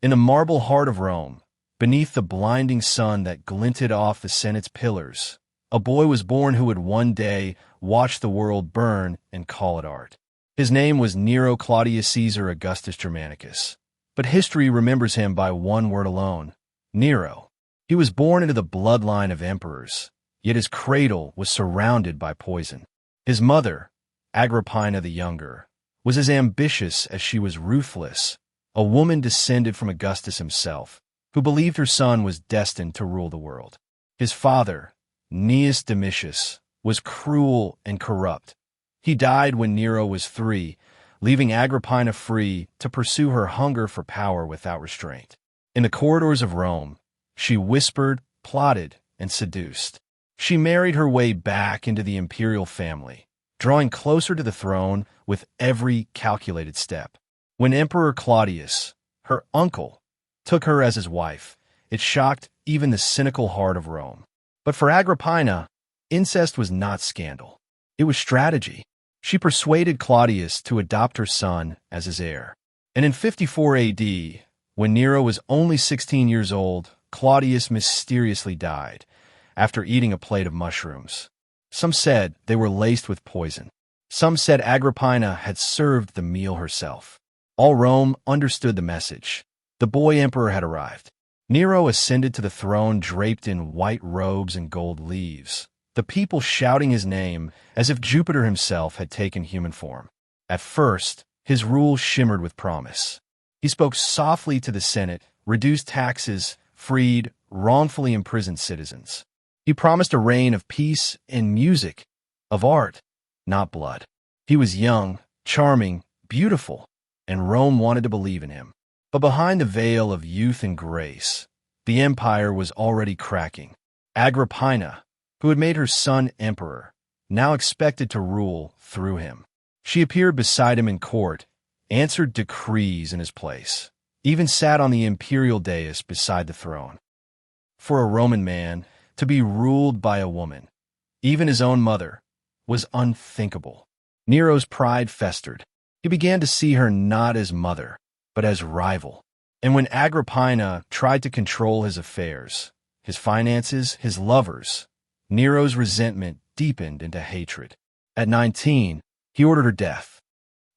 In the marble heart of Rome, beneath the blinding sun that glinted off the Senate's pillars, a boy was born who would one day watch the world burn and call it art. His name was Nero Claudius Caesar Augustus Germanicus, but history remembers him by one word alone: Nero. He was born into the bloodline of emperors, yet his cradle was surrounded by poison. His mother, Agrippina the Younger, was as ambitious as she was ruthless, a woman descended from Augustus himself, who believed her son was destined to rule the world. His father, Gnaeus Domitius, was cruel and corrupt. He died when Nero was 3, leaving Agrippina free to pursue her hunger for power without restraint. In the corridors of Rome, she whispered, plotted, and seduced. She married her way back into the imperial family, drawing closer to the throne with every calculated step. When Emperor Claudius, her uncle, took her as his wife, it shocked even the cynical heart of Rome. But for Agrippina, incest was not scandal. It was strategy. She persuaded Claudius to adopt her son as his heir. And in 54 AD, when Nero was only 16 years old, Claudius mysteriously died after eating a plate of mushrooms. Some said they were laced with poison. Some said Agrippina had served the meal herself. All Rome understood the message. The boy emperor had arrived. Nero ascended to the throne draped in white robes and gold leaves, the people shouting his name as if Jupiter himself had taken human form. At first, his rule shimmered with promise. He spoke softly to the Senate, reduced taxes, freed wrongfully imprisoned citizens. He promised a reign of peace and music, of art, not blood. He was young, charming, beautiful, and Rome wanted to believe in him. But behind the veil of youth and grace, the empire was already cracking. Agrippina, who had made her son emperor, now expected to rule through him. She appeared beside him in court, answered decrees in his place, even sat on the imperial dais beside the throne. For a Roman man, to be ruled by a woman, even his own mother, was unthinkable. Nero's pride festered. He began to see her not as mother, but as rival. And when Agrippina tried to control his affairs, his finances, his lovers, Nero's resentment deepened into hatred. At 19, he ordered her death.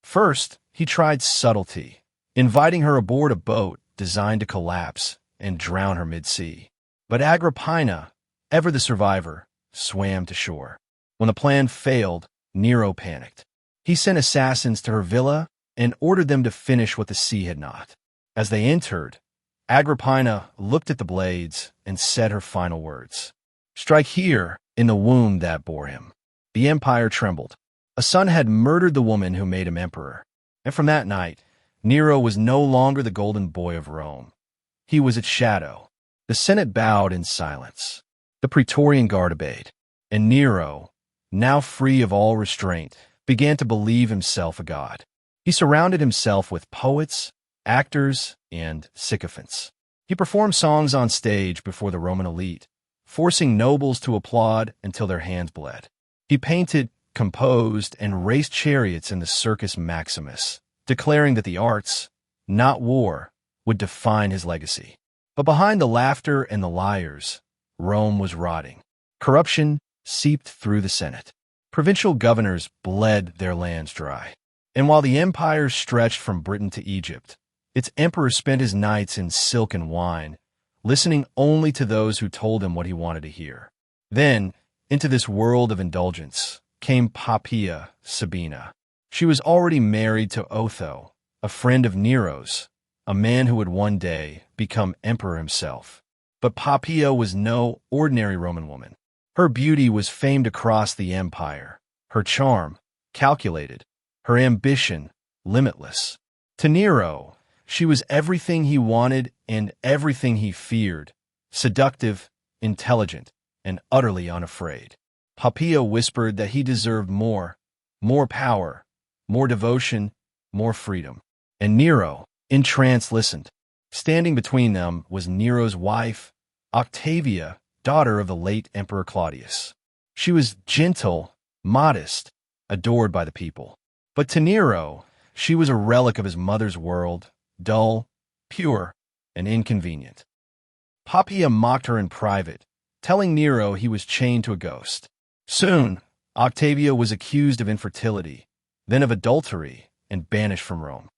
First, he tried subtlety, inviting her aboard a boat designed to collapse and drown her mid-sea. But Agrippina, ever the survivor, swam to shore. When the plan failed, Nero panicked. He sent assassins to her villa and ordered them to finish what the sea had not. As they entered, Agrippina looked at the blades and said her final words. "Strike here, in the wound that bore him." The empire trembled. A son had murdered the woman who made him emperor. And from that night, Nero was no longer the golden boy of Rome. He was its shadow. The Senate bowed in silence. The Praetorian Guard obeyed. And Nero, now free of all restraint, began to believe himself a god. He surrounded himself with poets, actors, and sycophants. He performed songs on stage before the Roman elite, forcing nobles to applaud until their hands bled. He painted, composed, and raced chariots in the Circus Maximus, declaring that the arts, not war, would define his legacy. But behind the laughter and the liars, Rome was rotting. Corruption seeped through the Senate. Provincial governors bled their lands dry. And while the empire stretched from Britain to Egypt, its emperor spent his nights in silk and wine, listening only to those who told him what he wanted to hear. Then, into this world of indulgence, came Poppaea Sabina. She was already married to Otho, a friend of Nero's, a man who would one day become emperor himself. But Poppaea was no ordinary Roman woman. Her beauty was famed across the empire, her charm calculated, her ambition limitless. To Nero, she was everything he wanted and everything he feared, seductive, intelligent, and utterly unafraid. Poppaea whispered that he deserved more power, more devotion, more freedom. And Nero, entranced, listened. Standing between them was Nero's wife, Octavia, daughter of the late Emperor Claudius. She was gentle, modest, adored by the people. But to Nero, she was a relic of his mother's world, dull, pure, and inconvenient. Poppaea mocked her in private, telling Nero he was chained to a ghost. Soon, Octavia was accused of infertility, then of adultery, and banished from Rome.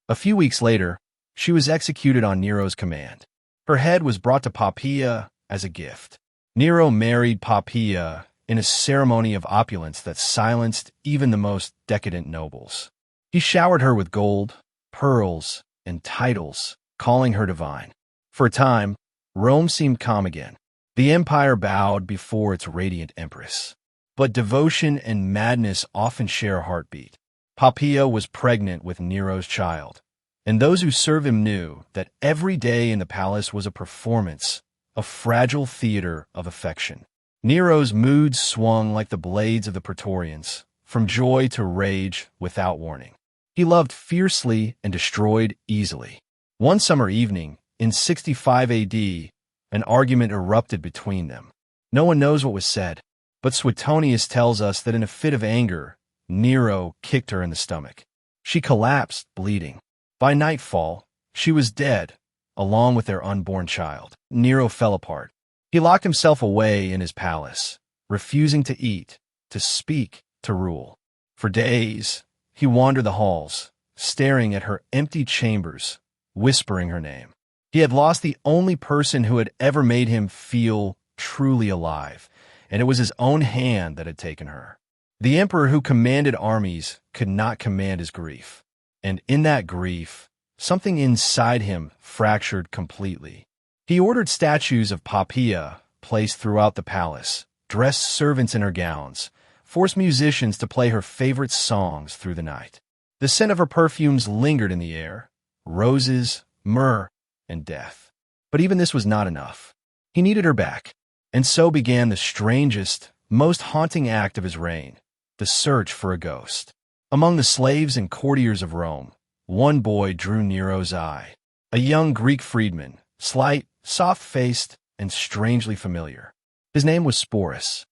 A few weeks later, she was executed on Nero's command. Her head was brought to Poppaea as a gift. Nero married Poppaea in a ceremony of opulence that silenced even the most decadent nobles. He showered her with gold, pearls, and titles, calling her divine. For a time, Rome seemed calm again. The empire bowed before its radiant empress. But devotion and madness often share a heartbeat. Poppaea was pregnant with Nero's child, and those who served him knew that every day in the palace was a performance, a fragile theater of affection. Nero's moods swung like the blades of the Praetorians, from joy to rage without warning. He loved fiercely and destroyed easily. One summer evening, in 65 AD, an argument erupted between them. No one knows what was said, but Suetonius tells us that in a fit of anger, Nero kicked her in the stomach. She collapsed, bleeding. By nightfall, she was dead, along with their unborn child. Nero fell apart. He locked himself away in his palace, refusing to eat, to speak, to rule. For days, he wandered the halls, staring at her empty chambers, whispering her name. He had lost the only person who had ever made him feel truly alive, and it was his own hand that had taken her. The emperor who commanded armies could not command his grief, and in that grief, something inside him fractured completely. He ordered statues of Poppaea placed throughout the palace, dressed servants in her gowns, forced musicians to play her favorite songs through the night. The scent of her perfumes lingered in the air, roses, myrrh, and death. But even this was not enough. He needed her back, and so began the strangest, most haunting act of his reign, the search for a ghost. Among the slaves and courtiers of Rome, one boy drew Nero's eye, a young Greek freedman, slight, soft-faced, and strangely familiar. His name was Sporus.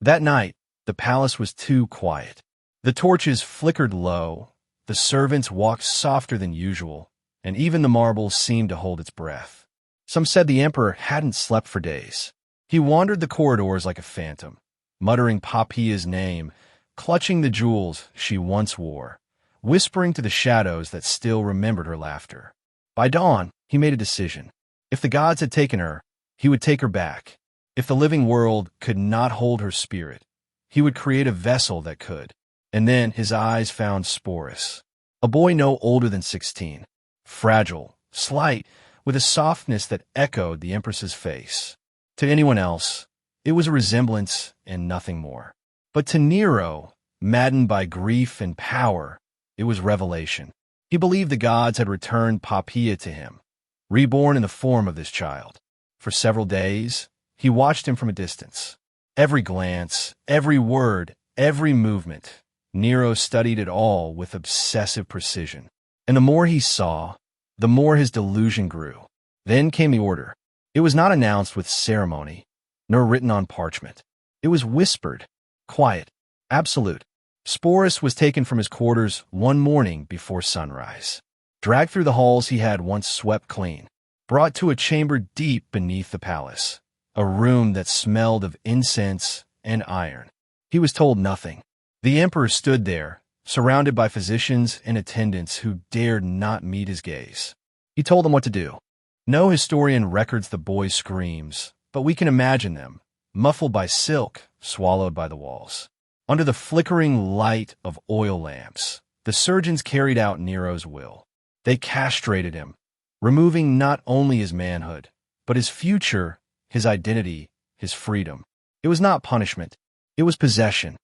That night, the palace was too quiet. The torches flickered low, the servants walked softer than usual, and even the marble seemed to hold its breath. Some said the emperor hadn't slept for days. He wandered the corridors like a phantom, muttering Poppaea's name, clutching the jewels she once wore, whispering to the shadows that still remembered her laughter. By dawn, he made a decision. If the gods had taken her, he would take her back. If the living world could not hold her spirit, he would create a vessel that could. And then his eyes found Sporus, a boy no older than 16, fragile, slight, with a softness that echoed the empress's face. To anyone else, it was a resemblance and nothing more. But to Nero, maddened by grief and power, it was revelation. He believed the gods had returned Poppaea to him, reborn in the form of this child. For several days, he watched him from a distance. Every glance, every word, every movement, Nero studied it all with obsessive precision. And the more he saw, the more his delusion grew. Then came the order. It was not announced with ceremony, nor written on parchment. It was whispered, quiet, absolute. Sporus was taken from his quarters one morning before sunrise, dragged through the halls he had once swept clean, brought to a chamber deep beneath the palace, a room that smelled of incense and iron. He was told nothing. The emperor stood there, surrounded by physicians and attendants who dared not meet his gaze. He told them what to do. No historian records the boy's screams, but we can imagine them, muffled by silk, swallowed by the walls. Under the flickering light of oil lamps, the surgeons carried out Nero's will. They castrated him, removing not only his manhood, but his future, his identity, his freedom. It was not punishment. It was possession.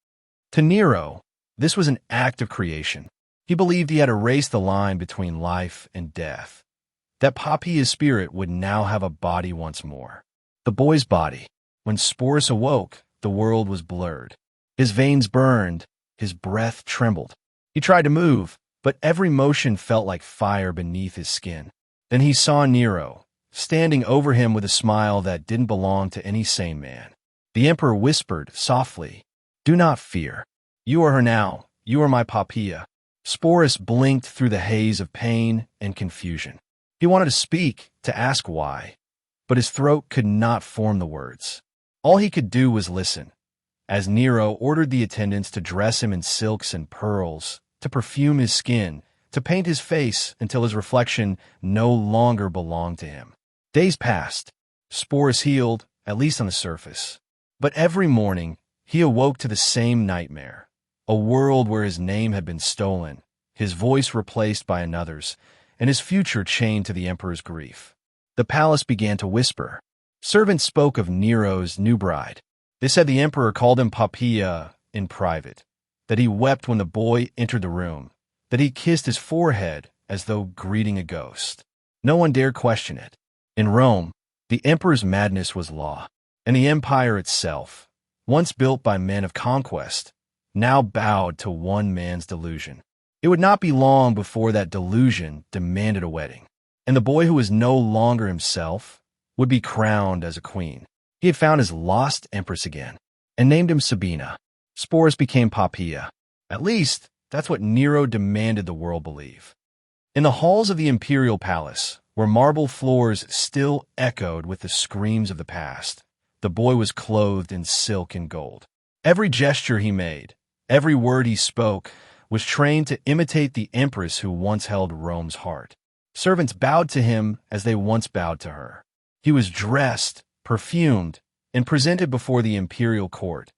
To Nero, this was an act of creation. He believed he had erased the line between life and death, that Poppaea's spirit would now have a body once more. The boy's body. When Sporus awoke, the world was blurred. His veins burned, his breath trembled. He tried to move, but every motion felt like fire beneath his skin. Then he saw Nero, standing over him with a smile that didn't belong to any sane man. The emperor whispered softly, "Do not fear. You are her now. You are my Poppaea." Sporus blinked through the haze of pain and confusion. He wanted to speak, to ask why, but his throat could not form the words. All he could do was listen, as Nero ordered the attendants to dress him in silks and pearls, to perfume his skin, to paint his face until his reflection no longer belonged to him. Days passed. Sporus healed, at least on the surface. But every morning, he awoke to the same nightmare, a world where his name had been stolen, his voice replaced by another's, and his future chained to the emperor's grief. The palace began to whisper. Servants spoke of Nero's new bride. They said the emperor called him Poppaea in private, that he wept when the boy entered the room, that he kissed his forehead as though greeting a ghost. No one dared question it. In Rome, the emperor's madness was law, and the empire itself, once built by men of conquest, now bowed to one man's delusion. It would not be long before that delusion demanded a wedding, and the boy who was no longer himself would be crowned as a queen. He had found his lost empress again, and named him Sabina. Sporus became Poppaea. At least, that's what Nero demanded the world believe. In the halls of the Imperial palace, where marble floors still echoed with the screams of the past, the boy was clothed in silk and gold. Every gesture he made, every word he spoke, was trained to imitate the empress who once held Rome's heart. Servants bowed to him as they once bowed to her. He was dressed, perfumed, and presented before the imperial court,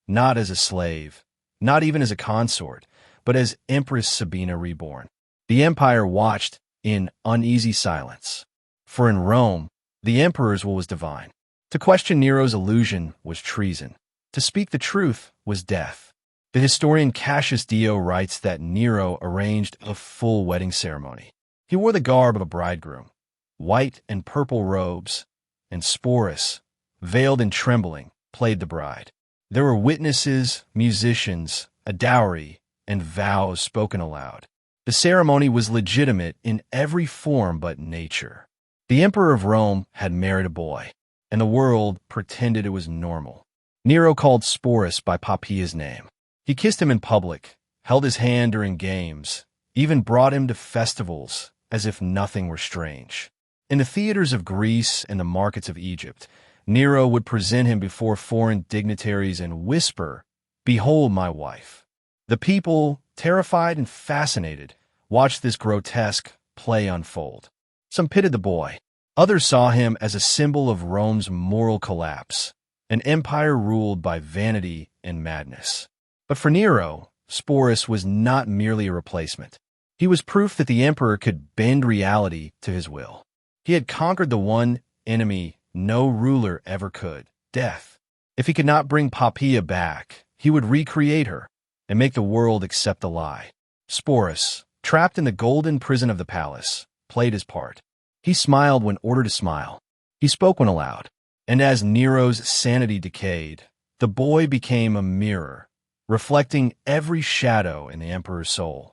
not as a slave, not even as a consort, but as Empress Sabina reborn. The empire watched in uneasy silence. For in Rome, the emperor's will was divine. To question Nero's illusion was treason. To speak the truth was death. The historian Cassius Dio writes that Nero arranged a full wedding ceremony. He wore the garb of a bridegroom, white and purple robes, and Sporus, veiled and trembling, played the bride. There were witnesses, musicians, a dowry, and vows spoken aloud. The ceremony was legitimate in every form but nature. The emperor of Rome had married a boy, and the world pretended it was normal. Nero called Sporus by Poppaea's name. He kissed him in public, held his hand during games, even brought him to festivals as if nothing were strange. In the theaters of Greece and the markets of Egypt, Nero would present him before foreign dignitaries and whisper, "Behold my wife." The people, terrified and fascinated, watched this grotesque play unfold. Some pitied the boy. Others saw him as a symbol of Rome's moral collapse, an empire ruled by vanity and madness. But for Nero, Sporus was not merely a replacement. He was proof that the emperor could bend reality to his will. He had conquered the one enemy no ruler ever could, death. If he could not bring Poppaea back, he would recreate her and make the world accept the lie. Sporus, trapped in the golden prison of the palace, played his part. He smiled when ordered to smile. He spoke when allowed. And as Nero's sanity decayed, the boy became a mirror, reflecting every shadow in the emperor's soul.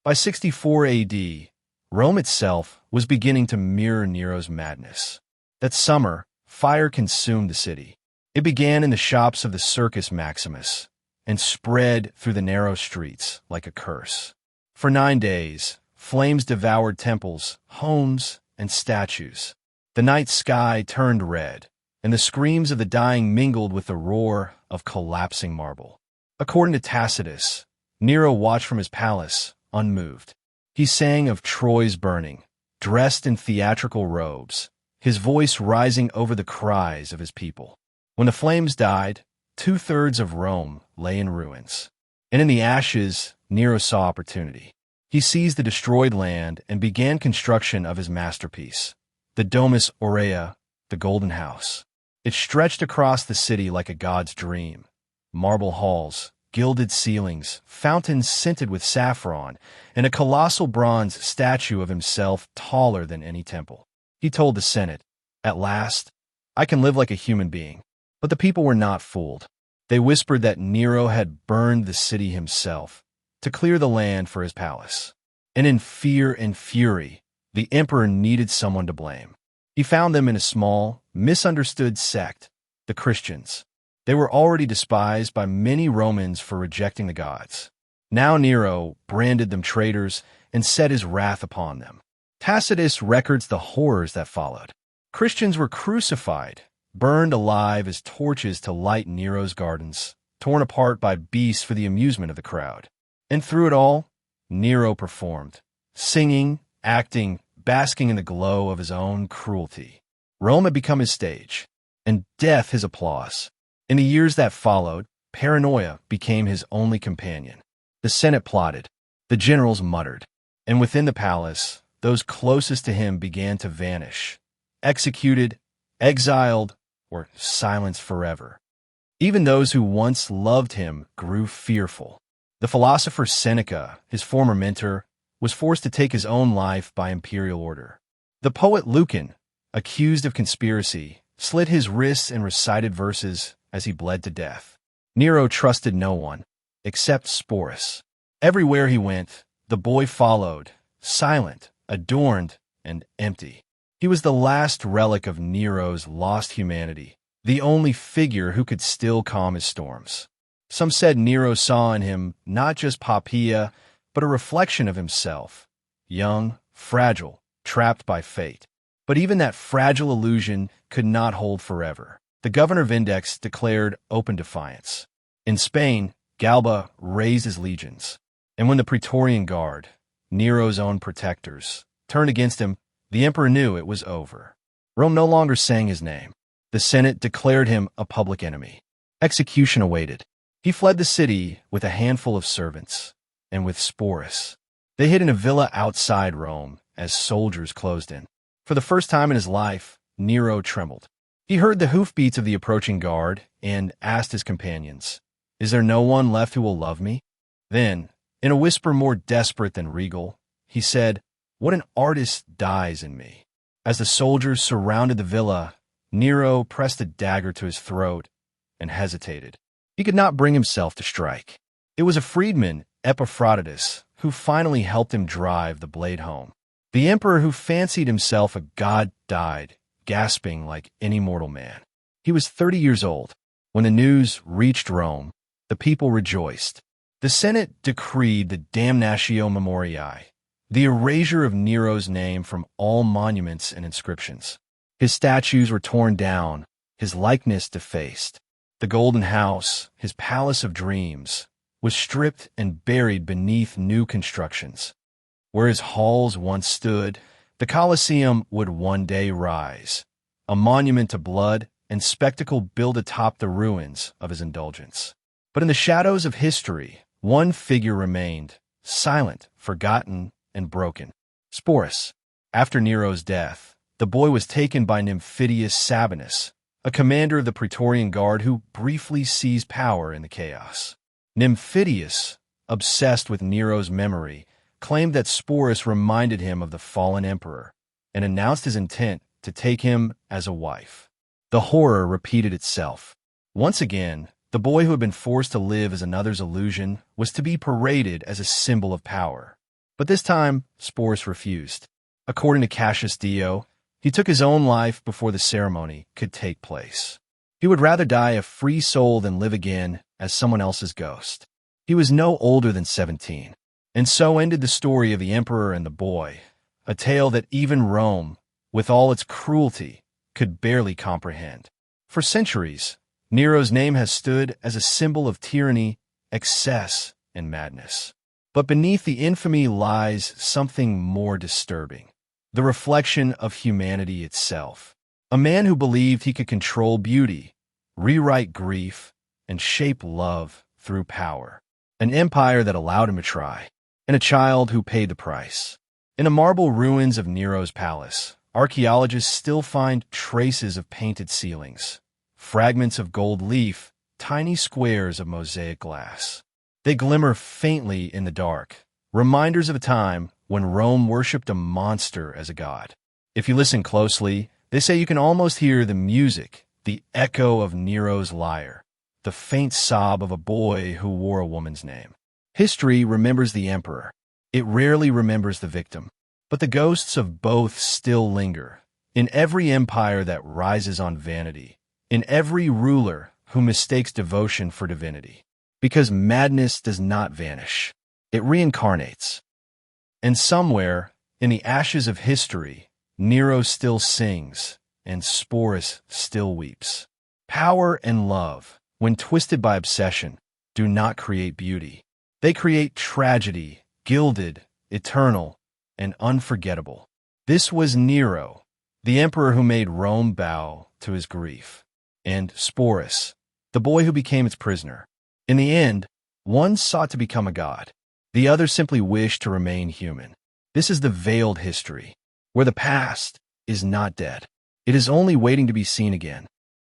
By 64 AD, Rome itself was beginning to mirror Nero's madness. That summer, fire consumed the city. It began in the shops of the Circus Maximus and spread through the narrow streets like a curse. For 9 days, flames devoured temples, homes, and statues. The night sky turned red, and the screams of the dying mingled with the roar of collapsing marble. According to Tacitus, Nero watched from his palace, unmoved. He sang of Troy's burning, dressed in theatrical robes, his voice rising over the cries of his people. When the flames died, 2/3 of Rome lay in ruins. And in the ashes, Nero saw opportunity. He seized the destroyed land and began construction of his masterpiece, the Domus Aurea, the Golden House. It stretched across the city like a god's dream. Marble halls, gilded ceilings, fountains scented with saffron, and a colossal bronze statue of himself taller than any temple. He told the Senate, "At last, I can live like a human being." But the people were not fooled. They whispered that Nero had burned the city himself to clear the land for his palace. And in fear and fury, the emperor needed someone to blame. He found them in a small, misunderstood sect, the Christians. They were already despised by many Romans for rejecting the gods. Now Nero branded them traitors and set his wrath upon them. Tacitus records the horrors that followed. Christians were crucified, burned alive as torches to light Nero's gardens, torn apart by beasts for the amusement of the crowd. And through it all, Nero performed, singing, acting, basking in the glow of his own cruelty. Rome had become his stage, and death his applause. In the years that followed, paranoia became his only companion. The Senate plotted, the generals muttered, and within the palace, those closest to him began to vanish, executed, exiled, or silenced forever. Even those who once loved him grew fearful. The philosopher Seneca, his former mentor, was forced to take his own life by imperial order. The poet Lucan, accused of conspiracy, slit his wrists and recited verses as he bled to death. Nero trusted no one, except Sporus. Everywhere he went, the boy followed, silent, adorned, and empty. He was the last relic of Nero's lost humanity, the only figure who could still calm his storms. Some said Nero saw in him not just Poppaea, but a reflection of himself, young, fragile, trapped by fate. But even that fragile illusion could not hold forever. The governor Vindex declared open defiance. In Spain, Galba raised his legions, and when the Praetorian Guard, Nero's own protectors, turned against him, the emperor knew it was over. Rome no longer sang his name. The Senate declared him a public enemy. Execution awaited. He fled the city with a handful of servants, and with Sporus. They hid in a villa outside Rome as soldiers closed in. For the first time in his life, Nero trembled. He heard the hoofbeats of the approaching guard and asked his companions, "Is there no one left who will love me?" Then, in a whisper more desperate than regal, he said, "What an artist dies in me." As the soldiers surrounded the villa, Nero pressed a dagger to his throat and hesitated. He could not bring himself to strike. It was a freedman, Epaphroditus, who finally helped him drive the blade home. The emperor who fancied himself a god died, gasping like any mortal man. He was 30 years old. When the news reached Rome, the people rejoiced. The Senate decreed the damnatio memoriae, the erasure of Nero's name from all monuments and inscriptions. His statues were torn down, his likeness defaced. The Golden House, his palace of dreams, was stripped and buried beneath new constructions. Where his halls once stood, the Colosseum would one day rise, a monument to blood and spectacle built atop the ruins of his indulgence. But in the shadows of history, one figure remained, silent, forgotten, and broken. Sporus. After Nero's death, the boy was taken by Nymphidius Sabinus, a commander of the Praetorian Guard who briefly seized power in the chaos. Nymphidius, obsessed with Nero's memory, claimed that Sporus reminded him of the fallen emperor, and announced his intent to take him as a wife. The horror repeated itself. Once again, the boy who had been forced to live as another's illusion was to be paraded as a symbol of power. But this time, Sporus refused. According to Cassius Dio, he took his own life before the ceremony could take place. He would rather die a free soul than live again as someone else's ghost. He was no older than 17. And so ended the story of the emperor and the boy, a tale that even Rome, with all its cruelty, could barely comprehend. For centuries, Nero's name has stood as a symbol of tyranny, excess, and madness. But beneath the infamy lies something more disturbing, the reflection of humanity itself. A man who believed he could control beauty, rewrite grief, and shape love through power. An empire that allowed him to try, and a child who paid the price. In the marble ruins of Nero's palace, archaeologists still find traces of painted ceilings, fragments of gold leaf, tiny squares of mosaic glass. They glimmer faintly in the dark, reminders of a time when Rome worshipped a monster as a god. If you listen closely, they say you can almost hear the music, the echo of Nero's lyre, the faint sob of a boy who wore a woman's name. History remembers the emperor. It rarely remembers the victim. But the ghosts of both still linger, in every empire that rises on vanity, in every ruler who mistakes devotion for divinity. Because madness does not vanish. It reincarnates. And somewhere, In the ashes of history, Nero still sings, and Sporus still weeps. Power and love, when twisted by obsession, do not create beauty. They create tragedy, gilded, eternal, and unforgettable. This was Nero, the emperor who made Rome bow to his grief, and Sporus, the boy who became its prisoner. In the end, one sought to become a god. The other simply wished to remain human. This is the veiled history, where the past is not dead. It is only waiting to be seen again.